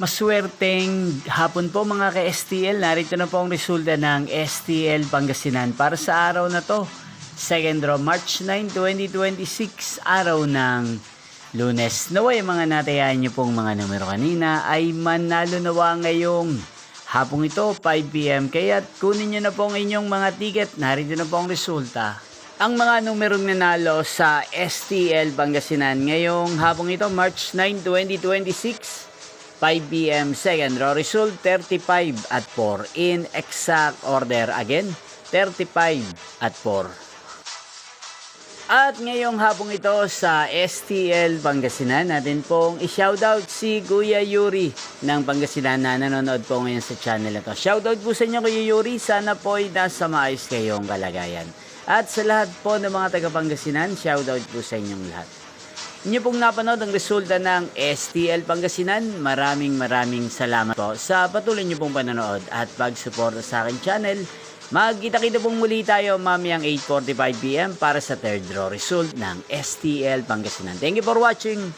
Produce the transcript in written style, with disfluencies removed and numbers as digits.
Maswerteng hapon po mga ka-STL. Narito na po ang resulta ng STL Pangasinan para sa araw na to. Second draw, March 9, 2026, araw ng Lunes. Naway mga natayaan nyo pong mga numero kanina ay manalo nawa ngayong hapong ito, 5 PM. Kaya kunin nyo na po ang inyong mga ticket. Narito na po ang resulta. Ang mga numerong nanalo sa STL Pangasinan ngayong hapong ito, March 9, 2026, 5 PM, second draw result, 35 at 4. In exact order again, 35 at 4. At ngayong hapong ito sa STL Pangasinan, natin pong i-shoutout si Kuya Yuri ng Pangasinan na nanonood po ngayon sa channel na to. Shoutout po sa inyo Kuya Yuri, sana po ay nasa maayos kayong kalagayan. At sa lahat po ng mga taga Pangasinan, shoutout po sa inyong lahat. Inyo pong napanood ang resulta ng STL Pangasinan. Maraming salamat po sa patuloy nyo pong panonood at pagsuporta sa aking channel. Magkita-kita pong muli tayo mamayang 8:45 PM para sa third draw result ng STL Pangasinan. Thank you for watching.